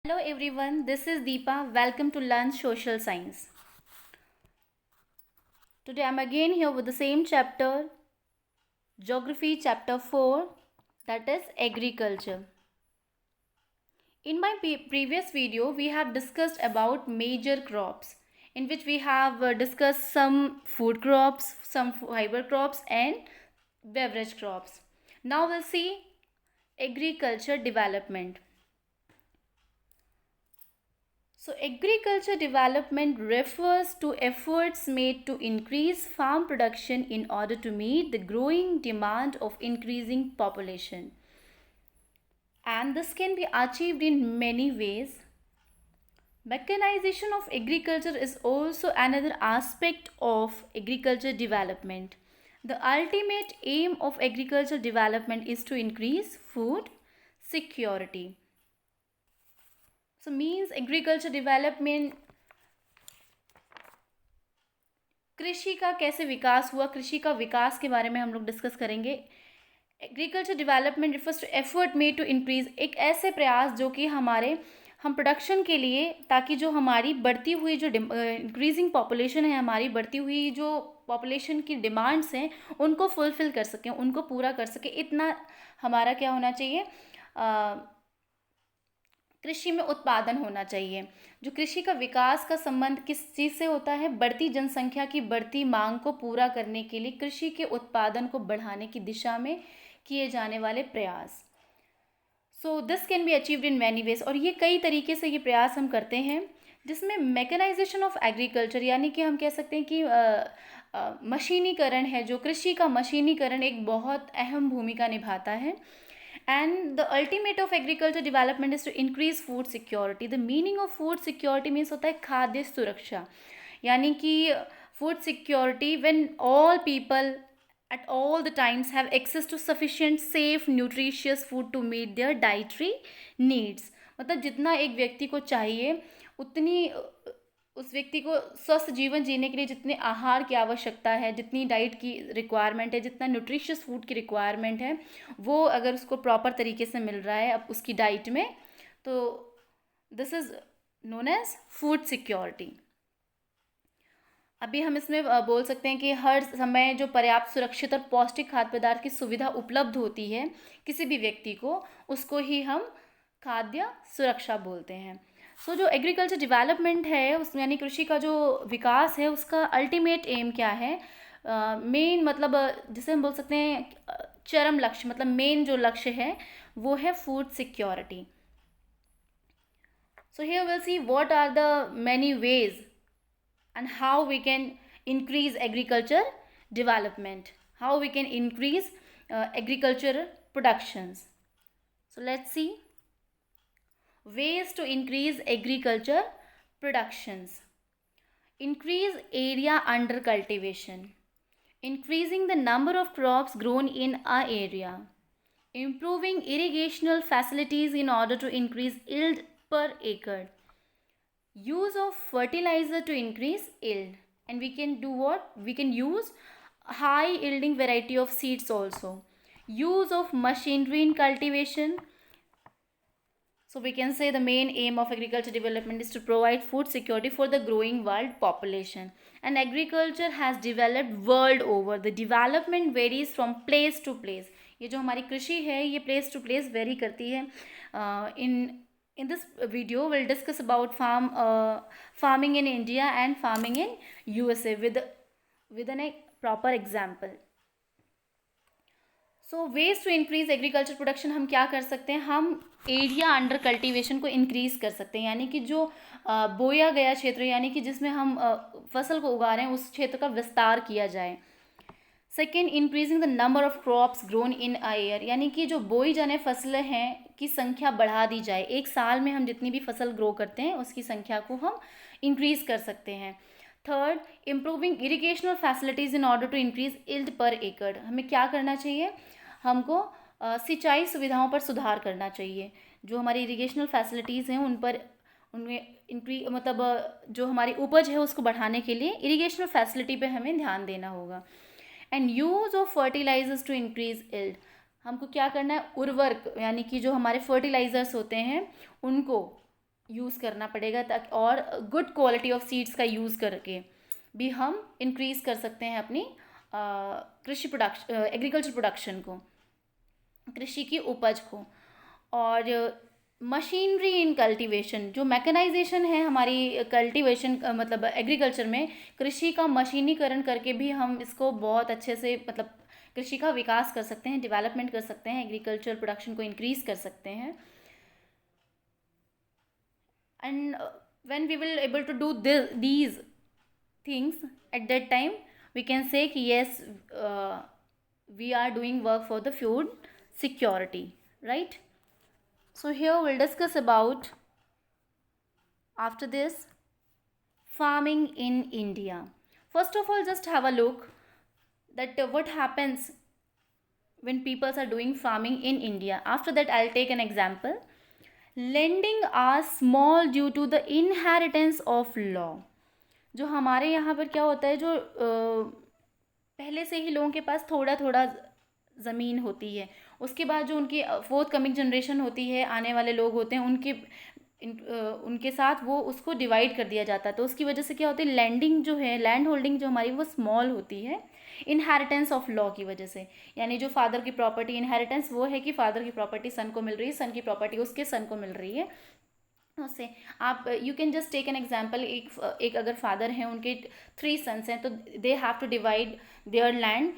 Hello everyone, this is Deepa. Welcome to Learn Social Science. Today I'm again here with the same chapter, Geography chapter 4, that is Agriculture. In my previous video, we have discussed about major crops, in which we have discussed some food crops, some fiber crops and beverage crops. Now we'll see agriculture development. So, agriculture development refers to efforts made to increase farm production in order to meet the growing demand of increasing population. And this can be achieved in many ways. Mechanization of agriculture is also another aspect of agriculture development. The ultimate aim of agriculture development is to increase food security. So means agriculture development कृषि का कैसे विकास हुआ, कृषि का विकास के बारे में हम लोग डिस्कस करेंगे. Agriculture development refers to effort made to increase, एक ऐसे प्रयास जो कि हम प्रोडक्शन के लिए, ताकि जो हमारी बढ़ती हुई जो इंक्रीजिंग पॉपुलेशन है, हमारी बढ़ती हुई जो पॉपुलेशन की डिमांड्स हैं उनको फुलफिल कर सकें, उनको पूरा कर सकें. इतना हमारा क्या होना चाहिए, कृषि में उत्पादन होना चाहिए. जो कृषि का विकास का संबंध किस चीज़ से होता है, बढ़ती जनसंख्या की बढ़ती मांग को पूरा करने के लिए कृषि के उत्पादन को बढ़ाने की दिशा में किए जाने वाले प्रयास. So this can be achieved in many ways, और ये कई तरीके से ये प्रयास हम करते हैं, जिसमें मैकेनाइजेशन ऑफ एग्रीकल्चर, यानी कि हम कह सकते हैं कि मशीनीकरण है, जो कृषि का मशीनीकरण एक बहुत अहम भूमिका निभाता है. And the ultimate of agriculture development is to increase food security. The meaning of food security means होता है खाद्य सुरक्षा, यानी कि food security when all people at all the times have access to sufficient safe nutritious food to meet their dietary needs. मतलब जितना एक व्यक्ति को चाहिए उतनी उस व्यक्ति को स्वस्थ जीवन जीने के लिए जितने आहार की आवश्यकता है, जितनी डाइट की रिक्वायरमेंट है, जितना न्यूट्रिशियस फूड की रिक्वायरमेंट है, वो अगर उसको प्रॉपर तरीके से मिल रहा है अब उसकी डाइट में, तो this is known as food security. अभी हम इसमें बोल सकते हैं कि हर समय जो पर्याप्त सुरक्षित और पौष्टिक खाद्य पदार्थ की सुविधा उपलब्ध होती है किसी भी व्यक्ति को, उसको ही हम खाद्य सुरक्षा बोलते हैं. सो जो एग्रीकल्चर डेवलपमेंट है उसमें, यानी कृषि का जो विकास है, उसका अल्टीमेट एम क्या है, मेन मतलब जिसे हम बोल सकते हैं चरम लक्ष्य, मतलब मेन जो लक्ष्य है वो है food security. So here will see what are the many ways and how we can increase agriculture development, how we can increase agriculture productions. So let's see ways to increase agriculture productions. Increase area under cultivation, increasing the number of crops grown in a area, improving irrigational facilities in order to increase yield per acre, use of fertilizer to increase yield, and we can do what, we can use high yielding variety of seeds also, use of machinery in cultivation. So we can say the main aim of agriculture development is to provide food security for the growing world population, and agriculture has developed world over. The development varies from place to place. ये जो हमारी कृषि है ये place to place vary करती है. In this video we'll discuss about farming in India and farming in USA with a proper example. So ways to increase agriculture production, हम क्या कर सकते हैं, हम एरिया अंडर कल्टीवेशन को इंक्रीज कर सकते हैं, यानी कि जो बोया गया क्षेत्र, यानी कि जिसमें हम फसल को उगा रहे हैं उस क्षेत्र का विस्तार किया जाए. Second, increasing the number of crops grown in a year, यानी कि जो बोई जाने फसलें हैं की संख्या बढ़ा दी जाए. एक साल में हम जितनी भी फसल ग्रो करते हैं उसकी संख्या को हम इंक्रीज कर सकते हैं. Third, improving irrigational facilities in order to increase yield per acre, हमें क्या करना चाहिए, हमको सिंचाई सुविधाओं पर सुधार करना चाहिए. जो हमारी इरिगेशनल फैसिलिटीज़ हैं उनमें मतलब जो हमारी उपज है उसको बढ़ाने के लिए इरिगेशनल फैसिलिटी पे हमें ध्यान देना होगा. And use of fertilizers to increase yield, हमको क्या करना है, उर्वरक यानी कि जो हमारे फर्टिलाइजर्स होते हैं उनको यूज़ करना पड़ेगा, ताकि और गुड क्वालिटी ऑफ सीड्स का यूज़ करके भी हम इंक्रीज़ कर सकते हैं अपनी कृषि प्रोडक्शन, एग्रीकल्चर प्रोडक्शन को, कृषि की उपज को। और मशीनरी इन कल्टीवेशन, जो मैकेनाइजेशन है हमारी कल्टीवेशन मतलब एग्रीकल्चर में, कृषि का मशीनीकरण करके भी हम इसको बहुत अच्छे से मतलब कृषि का विकास कर सकते हैं, डेवलपमेंट कर सकते हैं, एग्रीकल्चर प्रोडक्शन को इंक्रीज कर सकते हैं। And when we will able to do these things, at that time we can say कि yes, we are doing work for the food security, right? So here we'll discuss about, after this, farming in India. First of all, just have a look that what happens when people are doing farming in India. After that, I'll take an example. Lending are small due to the inheritance of law. जो हमारे यहाँ पर क्या होता है, जो पहले से ही लोगों के पास थोड़ा थोड़ा ज़मीन होती है, उसके बाद जो उनकी फोर्थ कमिंग जनरेशन होती है, आने वाले लोग होते हैं, उनके साथ वो उसको डिवाइड कर दिया जाता है। तो उसकी वजह से क्या होती है, लैंडिंग जो है, लैंड होल्डिंग जो हमारी, वो स्मॉल होती है इनहेरिटेंस ऑफ लॉ की वजह से। यानी जो फादर की प्रॉपर्टी, इनहेरिटेंस वो है कि फादर की प्रॉपर्टी सन को मिल रही है, सन की प्रॉपर्टी उसके सन को मिल रही है। उससे आप you can just take an example, एक अगर फादर हैं, उनके 3 सन्स हैं, तो they have to divide their land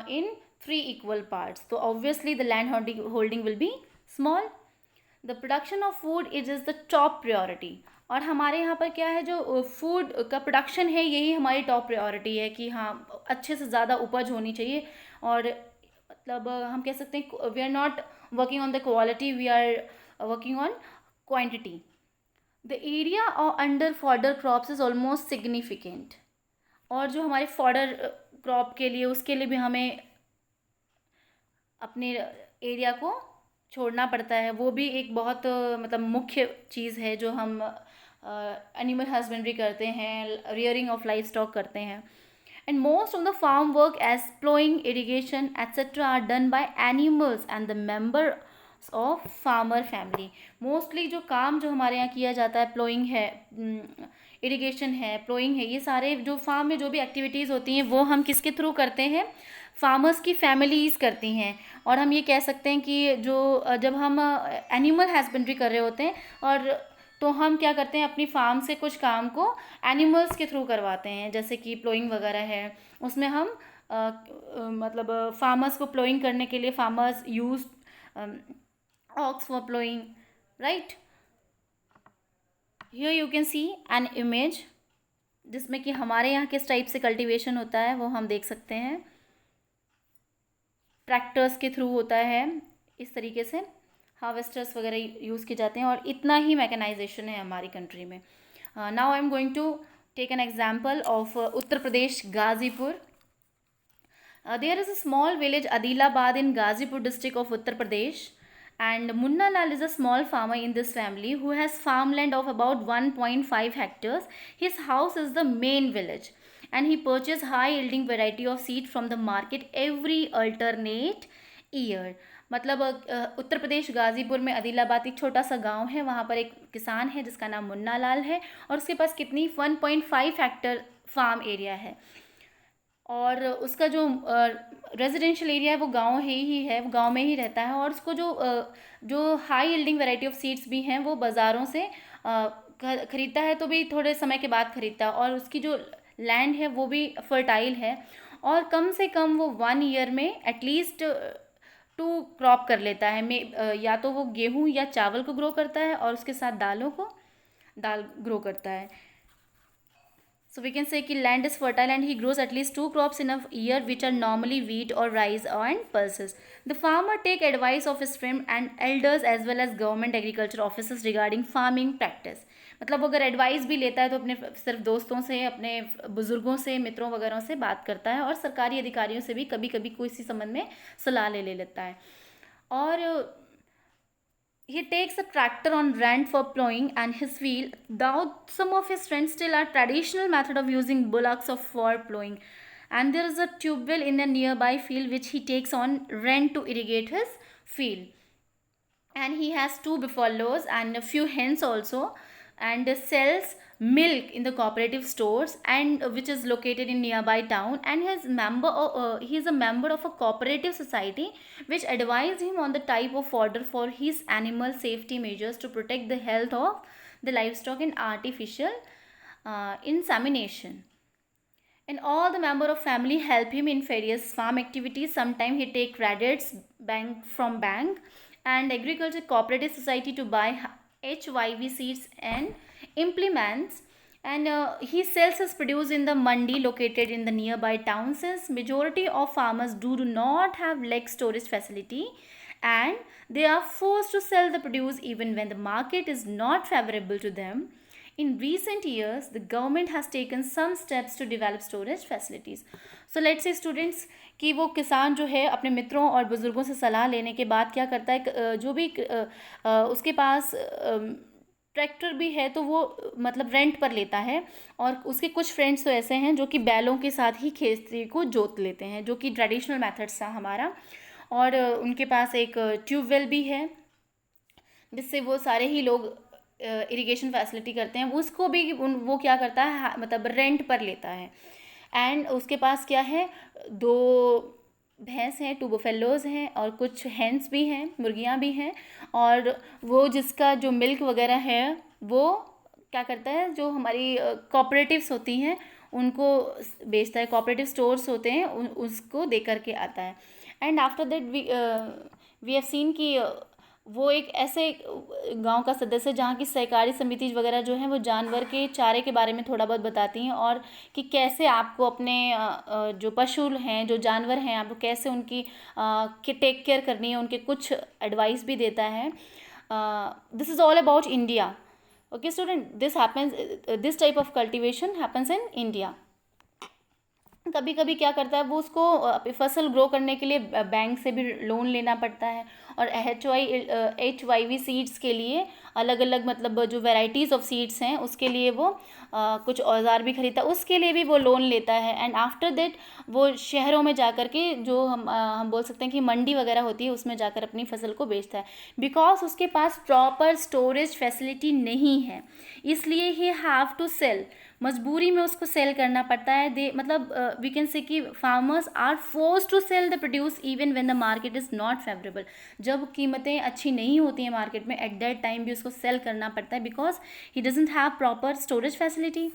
in 3 equal parts. तो obviously the land holding will be small. The production of food is the top priority. और हमारे यहाँ पर क्या है, जो फूड का प्रोडक्शन है, यही हमारी टॉप प्रायोरिटी है कि हाँ, अच्छे से ज़्यादा उपज होनी चाहिए। और मतलब हम कह सकते हैं we are not working on the quality, we are working on quantity. The area under fodder crops is almost significant. और जो हमारे फॉडर क्रॉप के लिए, उसके लिए भी हमें अपने एरिया को छोड़ना पड़ता है। वो भी एक बहुत मतलब मुख्य चीज़ है जो हम एनिमल हस्बेंड्री करते हैं, रियरिंग ऑफ लाइफ स्टॉक करते हैं। And most of the farm work as ploughing, irrigation etcetera are done by animals and the member of farmer family. Mostly जो काम जो हमारे यहाँ किया जाता है, प्लोइंग है, इरिगेशन है, प्लोइंग है, ये सारे जो फार्म में जो भी एक्टिविटीज़ होती हैं, वो हम किसके थ्रू करते हैं, फार्मर्स की फैमिलीज़ करती हैं। और हम ये कह सकते हैं कि जो जब हम एनिमल हस्बेंड्री कर रहे होते हैं, और तो हम क्या करते हैं, अपनी फार्म से कुछ काम को एनिमल्स के थ्रू करवाते हैं, जैसे कि प्लोइंग वगैरह है, उसमें हम मतलब फार्मर्स को प्लोइंग करने के लिए farmers use ox for plowing, right? Here you can see an image जिसमें कि हमारे यहाँ किस टाइप से कल्टीवेशन होता है वो हम देख सकते हैं। ट्रैक्टर्स के थ्रू होता है, इस तरीके से हार्वेस्टर्स वगैरह यूज़ किए जाते हैं, और इतना ही मैकेनाइजेशन है हमारी कंट्री में। Now I am going to take an example of Uttar Pradesh, Ghazipur. There is a small village Adilabad in Ghazipur district of Uttar Pradesh. And Munna Lal is a small farmer in this family who has farmland of about 1.5 hectares. His house is the main village and he purchases high yielding variety of seed from the market every alternate year. मतलब उत्तर प्रदेश गाजीपुर में आदिलाबाद एक छोटा सा गांव है, वहाँ पर एक किसान है जिसका नाम मुन्ना लाल है, और उसके पास कितनी 1.5 हेक्टर फार्म एरिया है। और उसका जो रेजिडेंशियल एरिया है वो गांव ही है, वो गांव में ही रहता है। और उसको जो high yielding variety of seeds भी हैं वो बाज़ारों से ख़रीदता है, तो भी थोड़े समय के बाद ख़रीदता है। और उसकी जो लैंड है वो भी फर्टाइल है, और कम से कम वो 1 ईयर में एटलीस्ट 2 क्रॉप कर लेता है। या तो वो गेहूँ या चावल को ग्रो करता है, और उसके साथ दाल ग्रो करता है। So we can say कि land is fertile and he grows at least 2 crops in a year, which are normally wheat or rice and pulses. The farmer take advice of his friend and elders as well as government agriculture officers regarding farming practice. मतलब अगर advice भी लेता है तो अपने सिर्फ दोस्तों से, अपने बुजुर्गों से, मित्रों वगैरह से बात करता है, और सरकारी अधिकारियों से भी कभी कभी कोई इसी संबंध में सलाह ले लेता है। और he takes a tractor on rent for plowing and his field, though some of his friends still are traditional method of using bullocks for plowing. And there is a tube well in a nearby field which he takes on rent to irrigate his field. and he has 2 buffaloes and a few hens also, and sells milk in the cooperative stores, and which is located in nearby town, and he is a member of a cooperative society which advised him on the type of fodder for his animal safety measures to protect the health of the livestock in artificial insemination. And all the member of family help him in various farm activities. Sometimes he take credits bank and agriculture cooperative society to buy HYV seeds and implements, and he sells his produce in the mandi located in the nearby town. Since majority of farmers do not have leg storage facility, and they are forced to sell the produce even when the market is not favorable to them. In recent years, the government has taken some steps to develop storage facilities. So let's say students कि वो किसान जो है अपने मित्रों और बुज़ुर्गों से सलाह लेने के बाद क्या करता है, जो भी उसके पास ट्रैक्टर भी है तो वो मतलब रेंट पर लेता है, और उसके कुछ फ्रेंड्स तो ऐसे हैं जो कि बैलों के साथ ही खेती को जोत लेते हैं, जो कि ट्रेडिशनल मेथड्स था हमारा, और उनके पास एक ट्यूबवेल भी है जिससे वो सारे ही लोग इरिगेशन फैसिलिटी करते हैं। उसको भी वो क्या करता है, मतलब रेंट पर लेता है। एंड उसके पास क्या है, 2 भैंस हैं, 2 बुफेलोज हैं, और कुछ हैंस भी हैं, मुर्गियाँ भी हैं, और वो जिसका जो मिल्क वगैरह है वो क्या करता है, जो हमारी कोऑपरेटिव्स होती हैं उनको बेचता है, कोऑपरेटिव स्टोर्स होते हैं उसको दे करके आता है। And after that we have seen कि वो एक ऐसे गांव का सदस्य है जहाँ की सहकारी समिति वगैरह जो है वो जानवर के चारे के बारे में थोड़ा बहुत बताती हैं, और कि कैसे आपको अपने जो पशु हैं, जो जानवर हैं, आपको कैसे उनकी के टेक केयर करनी है, उनके कुछ एडवाइस भी देता है। This is all about India. Okay student, this type of cultivation happens in India. कभी कभी क्या करता है वो उसको फसल ग्रो करने के लिए बैंक से भी लोन लेना पड़ता है, और HYV सीड्स के लिए अलग अलग मतलब जो वैरायटीज़ ऑफ सीड्स हैं उसके लिए वो कुछ औजार भी खरीदता है, उसके लिए भी वो लोन लेता है। एंड आफ्टर दैट वो शहरों में जाकर के जो हम बोल सकते हैं कि मंडी वगैरह होती है उसमें जाकर अपनी फसल को बेचता है, बिकॉज उसके पास प्रॉपर स्टोरेज फैसिलिटी नहीं है, इसलिए ही हैव टू सेल, मजबूरी में उसको सेल करना पड़ता है। दे मतलब वी कैन से कि farmers are force to sell the produce even when the market is not favourable. जब कीमतें अच्छी नहीं होती हैं मार्केट में, एट दैट टाइम भी उसको सेल करना पड़ता है, because he doesn't have proper storage facility.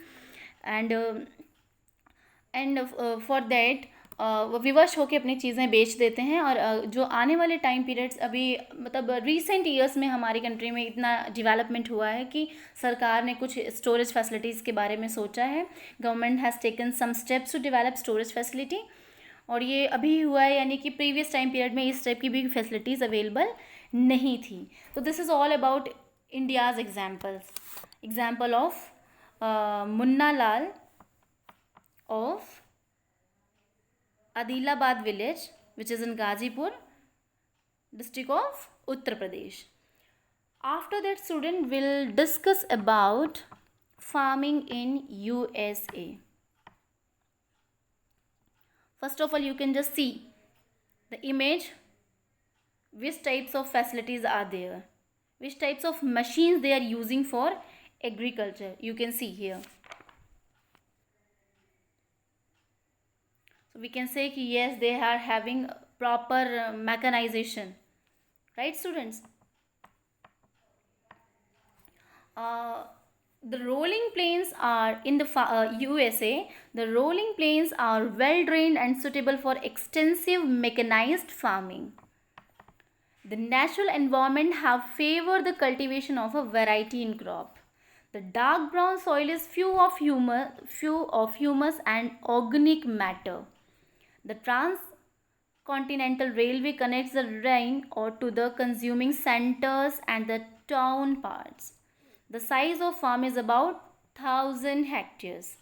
And for that वो विवश होकर अपनी चीज़ें बेच देते हैं। और जो आने वाले टाइम पीरियड्स अभी मतलब रिसेंट ईयर्स में हमारी कंट्री में इतना डेवलपमेंट हुआ है कि सरकार ने कुछ स्टोरेज फैसिलिटीज़ के बारे में सोचा है। Government has taken some steps to develop storage facility, और ये अभी हुआ है, यानी कि प्रीवियस टाइम पीरियड में इस टाइप की भी फैसिलिटीज़ अवेलेबल नहीं थी। तो this is all about India's example of Munna Lal of Adilabad village, which is in Gazipur district of Uttar Pradesh. After that, student will discuss about farming in USA. First of all, you can just see the image, which types of facilities are there, which types of machines they are using for agriculture. You can see here. We can say कि yes, they are having proper mechanization, right students? The rolling plains are in the USA. The rolling plains are well drained and suitable for extensive mechanized farming. The natural environment have favored the cultivation of a variety in crop. The dark brown soil is few of humus and organic matter. The Transcontinental Railway connects the rain or to the consuming centers and the town parts. The size of farm is about 1000 hectares.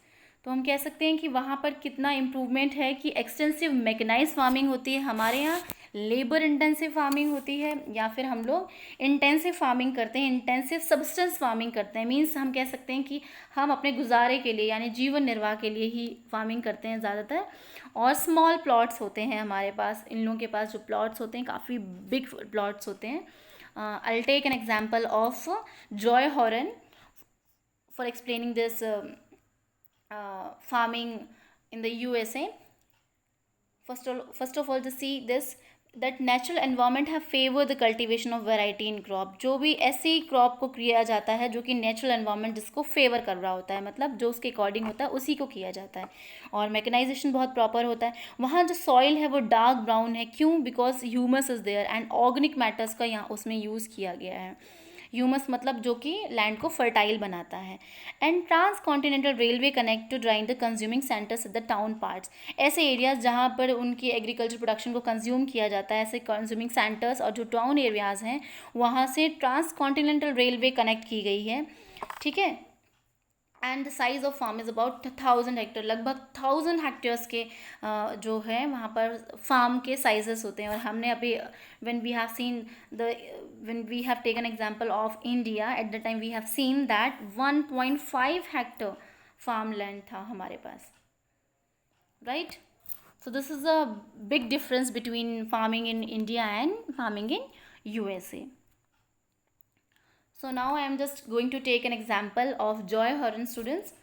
तो हम कह सकते हैं कि वहाँ पर कितना improvement है कि एक्सटेंसिव मैकेनाइज फार्मिंग होती है, हमारे यहाँ लेबर इंटेंसिव फार्मिंग होती है, या फिर हम लोग इंटेंसिव फार्मिंग करते हैं, इंटेंसिव सब्सटेंस फार्मिंग करते हैं। मीन्स हम कह सकते हैं कि हम अपने गुजारे के लिए यानी जीवन निर्वाह के लिए ही फार्मिंग करते हैं ज़्यादातर। और स्मॉल प्लॉट्स होते हैं हमारे पास, इन लोगों के पास जो प्लॉट्स होते हैं काफ़ी बिग प्लॉट्स होते हैं, I'll take an example of Joy Horan for explaining this farming in the USA. First of all, to see this, that natural environment have favored the cultivation of variety in crop. जो भी ऐसी crop को किया जाता है जो कि natural environment जिसको फेवर कर रहा होता है, मतलब जो उसके अकॉर्डिंग होता है उसी को किया जाता है. और मैकेनाइजेशन बहुत प्रॉपर होता है. वहाँ जो सॉइल है वो डार्क ब्राउन है. क्यों? Because humus is there and organic matters का यहाँ उसमें यूज़ किया गया है. ह्यूमस मतलब जो कि लैंड को फर्टाइल बनाता है. And transcontinental railway connect to drawing the consuming centres at the town parts. ऐसे एरियाज जहाँ पर उनकी एग्रीकल्चर प्रोडक्शन को कंज्यूम किया जाता है, ऐसे कंज्यूमिंग सेंटर्स और जो टाउन एरियाज हैं वहाँ से ट्रांस कॉन्टिनेंटल रेलवे कनेक्ट की गई है. ठीक है. And the size of farm is about 1000 hectare. लगभग 1000 हेक्टेयर्स के जो है वहाँ पर फार्म के साइजेस होते हैं. और हमने अभी when we have taken example of India, at the time we have seen that 1.5 hectare farmland था हमारे पास, right? So this is a big difference between farming in India and farming in USA. So now I am just going to take an example of Joy Horan students.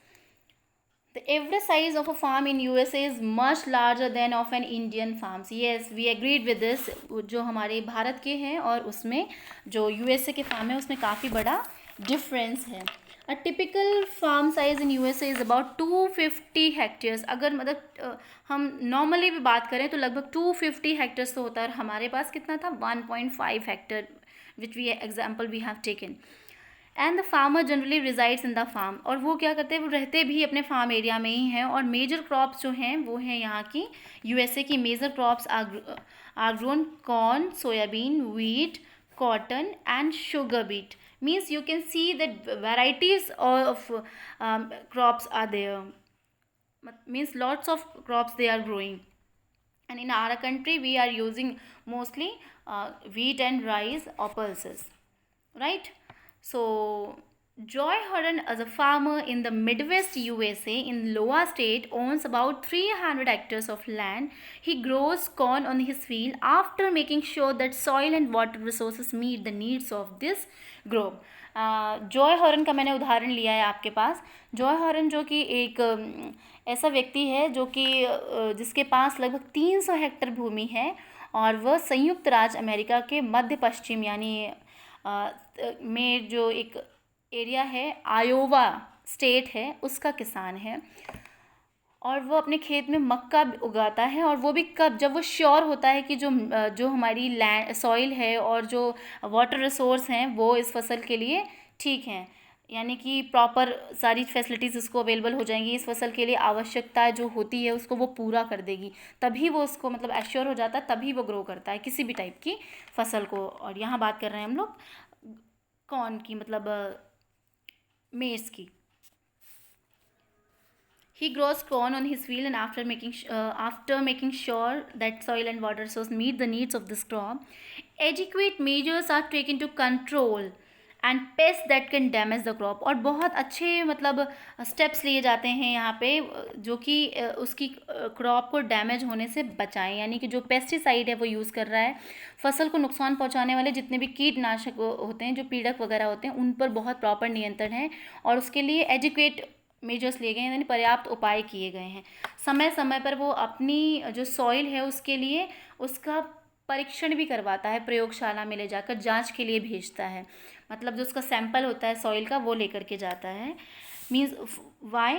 The average size of a farm in USA is much larger than of an Indian farms. Yes, we agreed with this. जो हमारे भारत के हैं और उसमें जो USA के farm है उसमें काफ़ी बड़ा डिफरेंस है. A typical farm size in USA is about 250 hectares. अगर मतलब हम नॉर्मली भी बात करें तो लगभग 250 हेक्टेयर्स तो होता है. और हमारे पास कितना था? 1.5 hectare, which we example we have taken. And the farmer generally resides in the farm. और वो क्या करते हैं? वो रहते भी अपने फार्म एरिया में ही हैं. और मेजर क्रॉप्स जो हैं वो हैं यहाँ की USA की major crops are grown corn, soybean, wheat, cotton and sugar beet. Means you can see that varieties of crops are there. Means lots of crops they are growing. And in our country we are using mostly wheat and rice or pulses, right? So Joy Horan, as a farmer in the Midwest USA in Iowa State, owns about 300 hectares of land. He grows corn on his field after making sure that soil and water resources meet the needs of this group. Joy horn का मैंने उदाहरण लिया है आपके पास. Joy horn जो कि एक ऐसा व्यक्ति है जो कि जिसके पास लगभग 300 हेक्टेयर भूमि है और वह संयुक्त राज्य अमेरिका के मध्य पश्चिम यानी में जो एक एरिया है आयोवा स्टेट है उसका किसान है. और वो अपने खेत में मक्का उगाता है. और वो भी कब? जब वो श्योर होता है कि जो हमारी लैंड सॉइल है और जो वाटर रिसोर्स हैं वो इस फसल के लिए ठीक हैं, यानी कि प्रॉपर सारी फैसिलिटीज़ उसको अवेलेबल हो जाएंगी, इस फसल के लिए आवश्यकता जो होती है उसको वो पूरा कर देगी, तभी वो उसको मतलब एश्योर हो जाता है, तभी वो ग्रो करता है किसी भी टाइप की फसल को. और यहाँ बात कर रहे हैं हम लोग कॉर्न की, मतलब मेज की. He grows corn on his field and after making sure that soil and water source meet the needs of this crop, adequate measures are taken to control and pests that can damage the crop. और बहुत अच्छे मतलब steps लिए जाते हैं यहाँ पे जो कि उसकी क्रॉप को डैमेज होने से बचाएं. यानी कि जो पेस्टिसाइड है वो यूज़ कर रहा है, फसल को नुकसान पहुँचाने वाले जितने भी कीटनाशक होते हैं, जो पीड़क वगैरह होते हैं, उन पर बहुत प्रॉपर नियंत्रण है. और उसके लिए एजुकेट मेजर्स लिए गए हैं, यानी पर्याप्त उपाय किए गए हैं. समय समय पर वो अपनी जो सॉइल है उसके लिए उसका परीक्षण भी करवाता है, प्रयोगशाला में ले जाकर जांच के लिए भेजता है. मतलब जो उसका सैंपल होता है सॉइल का वो लेकर के जाता है. Means why?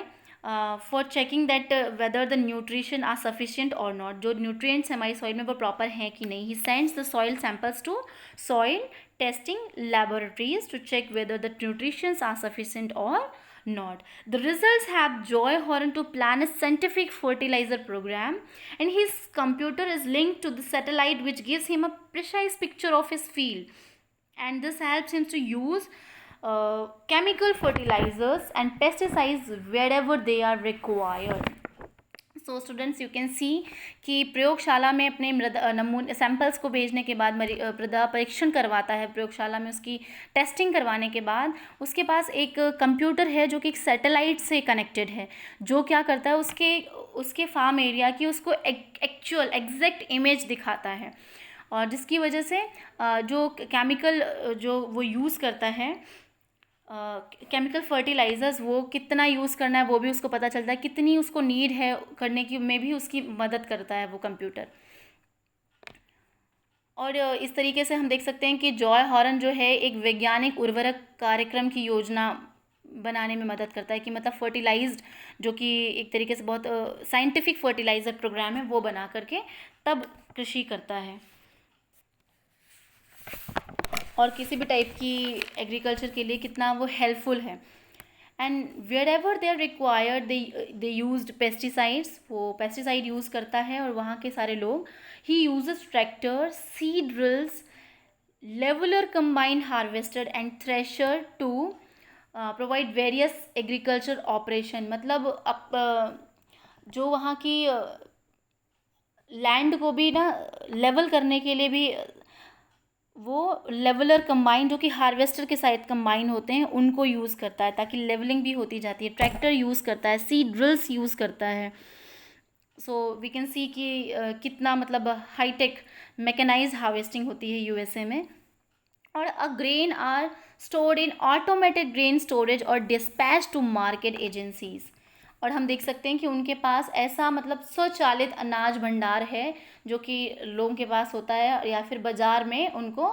For checking that whether the nutrition are sufficient or not. जो न्यूट्रिएंट्स हमारी सॉइल में वो प्रॉपर हैं कि नहीं. He sends the soil samples to soil testing laboratories to check whether the nutritions are sufficient or not. The results have Joy Horan to plan a scientific fertilizer program, and his computer is linked to the satellite which gives him a precise picture of his field, and this helps him to use chemical fertilizers and pesticides wherever they are required. So students you can see कि प्रयोगशाला में अपने नमूने samples को भेजने के बाद मृदा परीक्षण करवाता है प्रयोगशाला में. उसकी टेस्टिंग करवाने के बाद उसके पास एक कंप्यूटर है जो कि एक सैटेलाइट से कनेक्टेड है, जो क्या करता है उसके फार्म एरिया की उसको एक्चुअल एग्जैक्ट इमेज दिखाता है. और जिसकी वजह से जो केमिकल जो वो यूज़ करता है, केमिकल फर्टिलाइजर्स वो कितना यूज़ करना है वो भी उसको पता चलता है, कितनी उसको नीड है करने की में भी उसकी मदद करता है वो कंप्यूटर। और इस तरीके से हम देख सकते हैं कि जॉय हॉरन जो है एक वैज्ञानिक उर्वरक कार्यक्रम की योजना बनाने में मदद करता है, कि मतलब फर्टिलाइज्ड जो कि एक तरीके से बहुत साइंटिफिक फर्टिलाइज़र प्रोग्राम है वो बना करके तब कृषि करता है। और किसी भी टाइप की एग्रीकल्चर के लिए कितना वो हेल्पफुल है। And wherever they are required they used pesticides, वो पेस्टिसाइड यूज़ करता है और वहाँ के सारे लोग ही uses tractor, seed drills, leveller, combined harvester and thresher to provide various agriculture operation. मतलब जो वहाँ की लैंड को भी ना लेवल करने के लिए भी वो लेवलर कंबाइन जो कि हार्वेस्टर के साथ कंबाइन होते हैं उनको यूज़ करता है, ताकि लेवलिंग भी होती जाती है। ट्रैक्टर यूज़ करता है, सीड ड्रिल्स यूज़ करता है। सो वी कैन सी कि कितना मतलब हाईटेक मैकेनाइज्ड हार्वेस्टिंग होती है यूएसए में। और a grain are stored in automated grain storage और डिस्पैच टू मार्केट एजेंसीज। और हम देख सकते हैं कि उनके पास ऐसा मतलब स्वचालित अनाज भंडार है जो कि लोगों के पास होता है, या फिर बाज़ार में उनको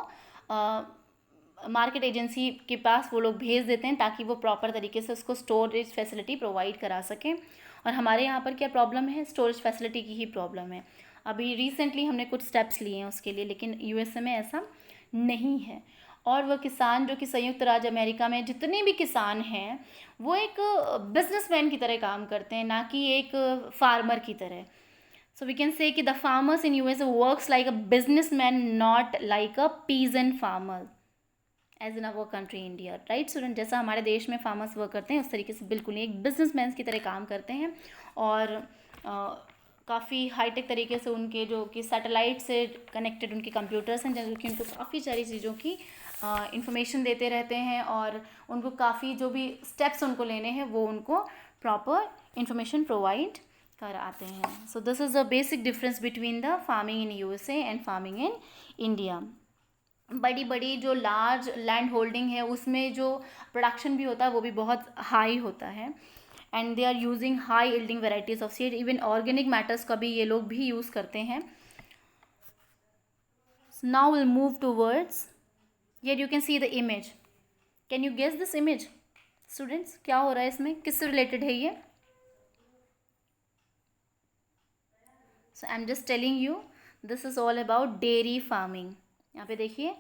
मार्केट एजेंसी के पास वो लोग भेज देते हैं ताकि वो प्रॉपर तरीके से उसको स्टोरेज फैसिलिटी प्रोवाइड करा सकें। और हमारे यहाँ पर क्या प्रॉब्लम है, स्टोरेज फैसिलिटी की ही प्रॉब्लम है। अभी रिसेंटली हमने कुछ स्टेप्स लिए हैं उसके लिए, लेकिन यूएसए में ऐसा नहीं है। और वह किसान जो कि संयुक्त राज्य अमेरिका में जितने भी किसान हैं वो एक बिजनेसमैन की तरह काम करते हैं, ना कि एक फार्मर की तरह। सो वी कैन से कि the farmers in USA works like a businessman, not like a peasant farmer as in our country India, right student. जैसा हमारे देश में फार्मर्स वर्क करते हैं उस तरीके से बिल्कुल नहीं, एक बिजनेसमैन की तरह काम करते हैं। और काफ़ी हाईटेक तरीके से उनके जो कि सैटेलाइट से कनेक्टेड उनके कंप्यूटर्स हैं जो कि उनको काफ़ी सारी चीज़ों की इंफॉर्मेशन देते रहते हैं, और उनको काफ़ी जो भी स्टेप्स उनको लेने हैं वो उनको प्रॉपर इंफॉर्मेशन प्रोवाइड कराते हैं। So this is the basic difference between the farming in USA and farming in India. बड़ी बड़ी जो लार्ज लैंड होल्डिंग है उसमें जो प्रोडक्शन भी होता है वो भी बहुत हाई होता है, and they are using high yielding varieties of seed. Even organic matters का भी ये लोग भी यूज़ करते हैं। Now will move towards, here you can see the image. Can you guess this image students, क्या हो रहा है इसमें, किससे रिलेटेड है ये? So I am just telling you this is all about dairy farming. यहाँ पे देखिए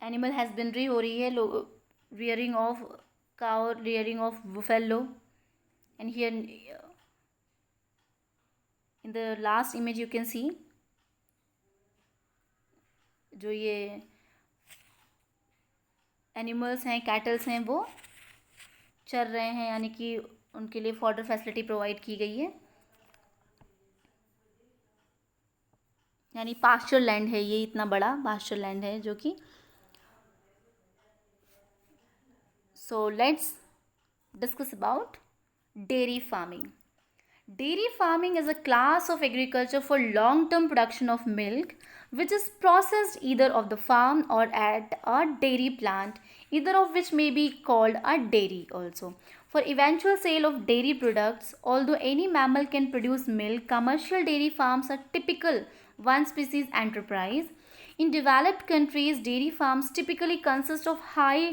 एनिमल हस्बेंड्री हो रही है, rearing of cow, rearing of buffalo, and here in the last image you can see जो ये एनिमल्स हैं, कैटल्स हैं, वो चर रहे हैं, यानी कि उनके लिए फॉडर फैसिलिटी प्रोवाइड की गई है, यानी पास्चर लैंड है ये, इतना बड़ा पास्चर लैंड है जो कि। So let's discuss about dairy farming. Dairy farming is a class of agriculture for long-term production of milk, which is processed either of the farm or at a dairy plant, either of which may be called a dairy also. For eventual sale of dairy products, although any mammal can produce milk, commercial dairy farms are typical one-species enterprise. In developed countries, dairy farms typically consist of high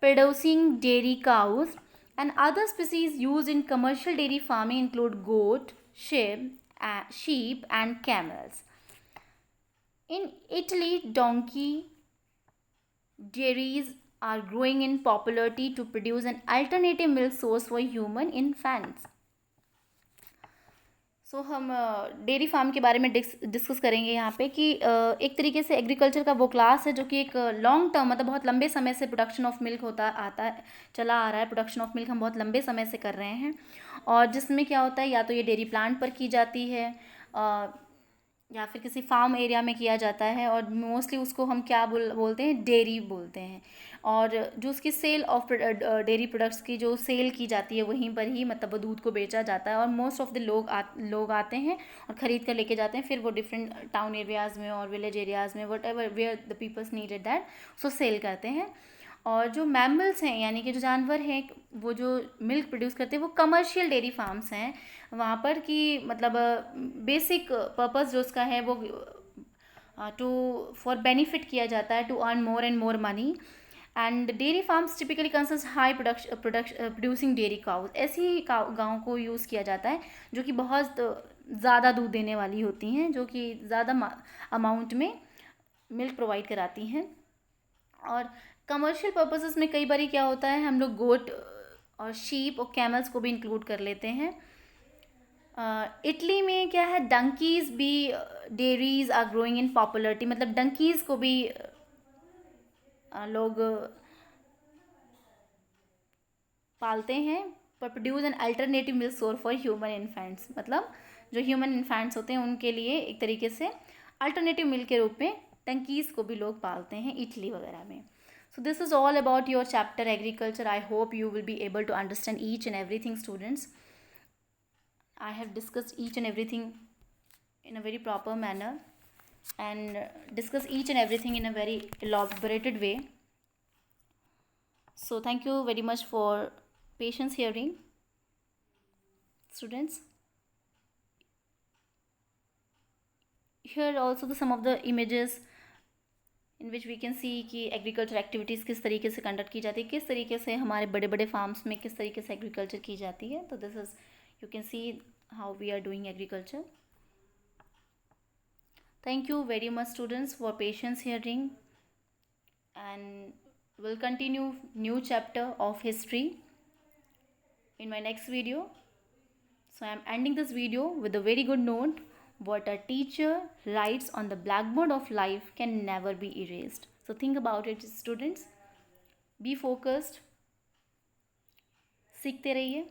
producing dairy cows, and other species used in commercial dairy farming include goat, sheep and camels. In Italy, donkey dairies are growing in popularity to produce an alternative milk source for human infants. सो हम dairy farm के बारे में discuss करेंगे यहाँ पे कि एक तरीके से एग्रीकल्चर का वो क्लास है जो कि एक लॉन्ग टर्म मतलब बहुत लंबे समय से प्रोडक्शन ऑफ मिल्क चला आ रहा है। प्रोडक्शन ऑफ मिल्क हम बहुत लंबे समय से कर रहे हैं, और जिसमें क्या होता है, या तो ये डेयरी प्लांट पर की जाती है या फिर किसी फार्म एरिया में किया जाता है, और मोस्टली उसको हम क्या बोलते हैं, डेयरी बोलते हैं। और जो उसकी सेल ऑफ डेयरी प्रोडक्ट्स की जो सेल की जाती है वहीं पर ही मतलब वो दूध को बेचा जाता है, और मोस्ट ऑफ द लोग आते हैं और ख़रीद कर लेके जाते हैं, फिर वो डिफरेंट टाउन एरियाज़ में और विलेज एरियाज़ में whatever where the peoples needed that, उसको सेल करते हैं। और जो मैमल्स हैं यानी कि जो जानवर हैं वो जो मिल्क प्रोड्यूस करते हैं वो कमर्शियल डेयरी फार्म्स हैं वहाँ पर, कि मतलब बेसिक पर्पस जो उसका है वो टू फॉर बेनिफिट किया जाता है, to earn more and more money. And dairy farms typically consist high producing dairy cows, ऐसी ही गाँव को यूज़ किया जाता है जो कि बहुत ज़्यादा दूध देने वाली होती हैं, जो कि ज़्यादा अमाउंट में मिल्क प्रोवाइड कराती हैं। और कमर्शियल पर्पसेस में कई बार क्या होता है, हम लोग गोट और शीप और कैमल्स को भी इंक्लूड कर लेते हैं। इटली में क्या है, डंकीज़ भी dairies are growing in popularity, मतलब डंकीज़ को भी लोग पालते हैं, पर produce an alternative milk source for human infants, मतलब जो ह्यूमन इन्फेंट्स होते हैं उनके लिए एक तरीके से अल्टरनेटिव मिल्क के रूप में टंकीज़ को भी लोग पालते हैं इटली वगैरह में। So this is all about your chapter agriculture. I hope you will be able to understand each and everything, students. I have discussed each and everything in a very proper manner and discussed each and everything in a very elaborated way. So thank you very much for patience hearing, students. Here also some of the images in which we can see कि agriculture activities किस तरीके से conduct की जाती है, किस तरीके से हमारे बड़े बड़े फार्म्स में किस तरीके से एग्रीकल्चर की जाती है। तो this is you can see how we are doing agriculture. Thank you very much students for patience hearing, and will continue new chapter of history in my next video. So I am ending this video with a very good note. What a teacher writes on the blackboard of life can never be erased. So think about it, students. Be focused. सीखते रहिए.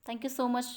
Thank you so much.